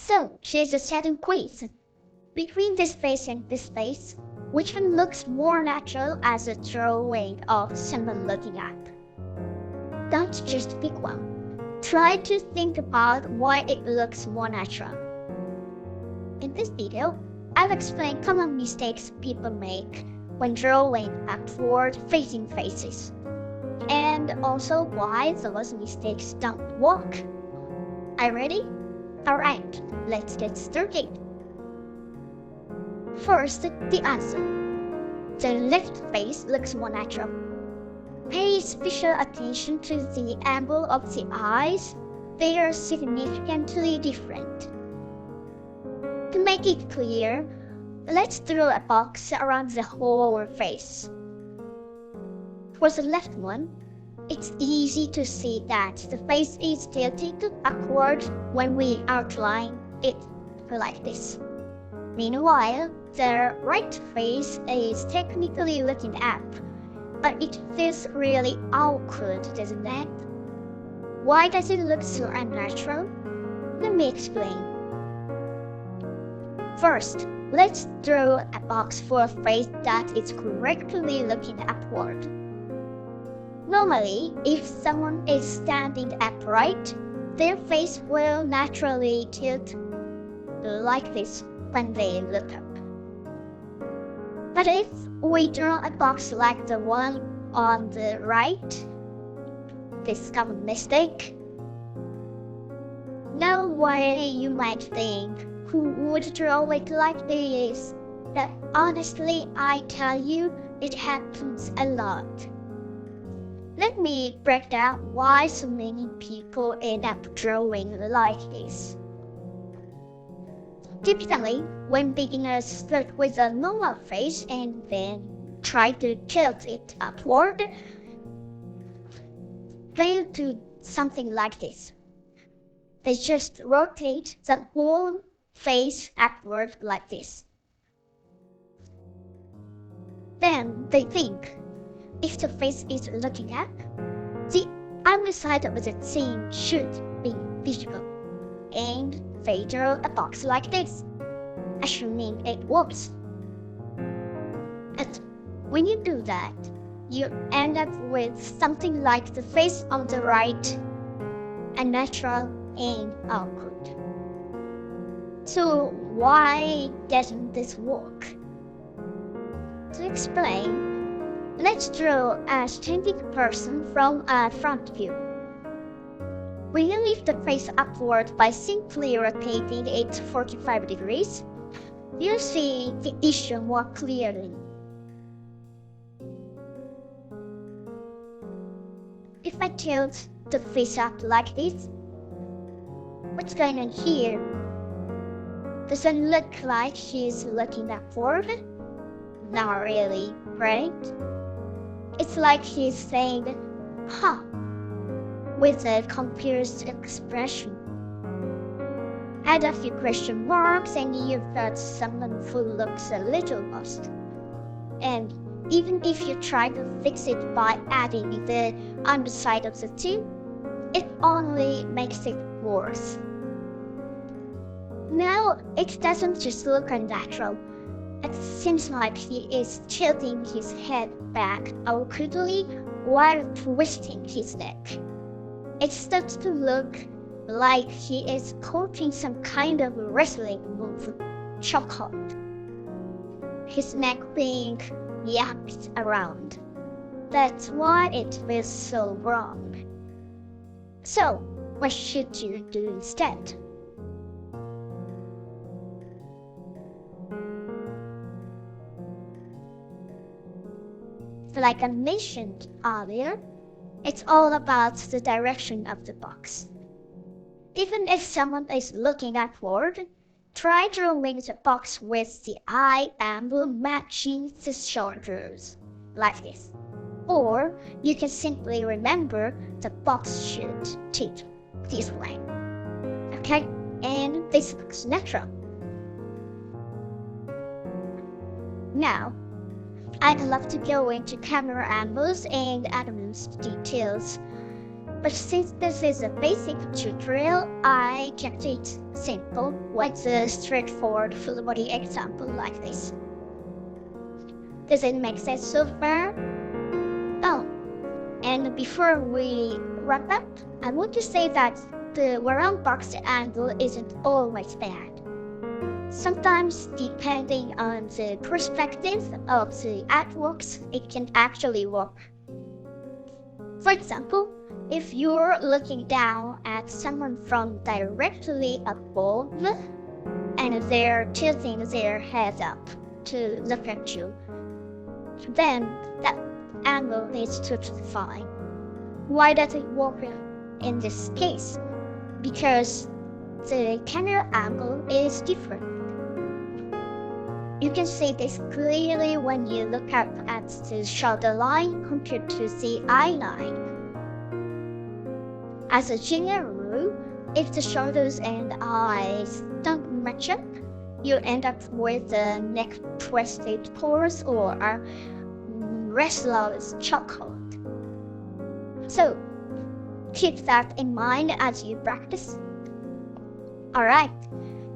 So, here's a second quiz. Between this face and this face, which one looks more natural as a drawing of someone looking up? Don't just pick one. Try to think about why it looks more natural. In this video, I'll explain common mistakes people make when drawing upward-facing faces, and also why those mistakes don't work. Are you ready? Alright, let's get started. First, the answer. The left face looks more natural. Pay special attention to the angle of the eyes. They are significantly different. To make it clear, let's draw a box around the whole face. For the left one, it's easy to see that the face is tilted upward when we outline it like this. Meanwhile, the right face is technically looking up, but it feels really awkward, doesn't it? Why does it look so unnatural? Let me explain. First, let's draw a box for a face that is correctly looking upward. Normally, if someone is standing upright, their face will naturally tilt like this when they look up. But if we draw a box like the one on the right, this common mistake. No way you might think, who would draw it like this? But honestly, I tell you, it happens a lot. Let me break down why so many people end up drawing like this. Typically, when beginners start with a normal face and then try to tilt it upward, they'll do something like this. They just rotate the whole face upward like this. Then they think, if the face is looking up, the underside of the scene should be visible, and they draw a box like this, assuming it works. But when you do that, you end up with something like the face on the right, unnatural and awkward. So why doesn't this work? To explain, let's draw a standing person from a front view. When you lift the face upward by simply rotating it 45 degrees, you'll see the issue more clearly. If I tilt the face up like this, what's going on here? Does it look like she's looking upward? Not really, right? It's like she's saying, huh, with a confused expression. Add a few question marks and you've got someone who looks a little lost. And even if you try to fix it by adding the underside of the tip, it only makes it worse. Now, it doesn't just look unnatural. It seems like he is tilting his head back awkwardly while twisting his neck. It starts to look like he is quoting some kind of wrestling move, chokehold. His neck being yapped around. That's why it feels so wrong. So, what should you do instead? Like I mentioned earlier, it's all about the direction of the box. Even if someone is looking upward, try drawing the box with the eye angle matching the shoulders, like this. Or you can simply remember the box should tilt this way. Okay, and this looks natural. Now, I'd love to go into camera angles and advanced details, But since this is a basic tutorial, I kept it simple with a straightforward full body example like this. Does it make sense so far? Oh, and before we wrap up, I want to say that the round box angle isn't always bad. Sometimes, depending on the perspective of the artworks, it can actually work. For example, if you're looking down at someone from directly above and they're tilting their head up to look at you, then that angle is totally fine. Why does it work in this case? Because the camera angle is different. You can see this clearly when you look up at the shoulder line compared to the eye line. As a general rule, if the shoulders and eyes don't match up, you end up with a neck twisted pose or a restless chokehold. So, keep that in mind as you practice. Alright,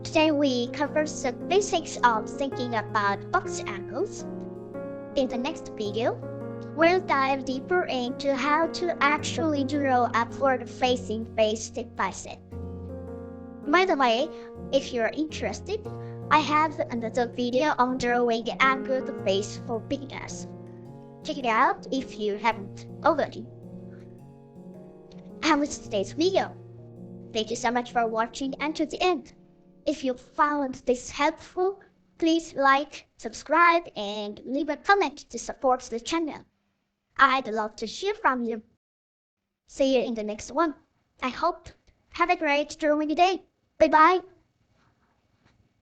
today we covered the basics of thinking about box angles. In the next video, we'll dive deeper into how to actually draw a forward-facing face step by step. By the way, if you're interested, I have another video on drawing the angled face for beginners. Check it out if you haven't already. And with today's video, thank you so much for watching until the end. If you found this helpful, please like, subscribe, and leave a comment to support the channel. I'd love to hear from you. See you in the next one. I hope. Have a great drawing day. Bye bye.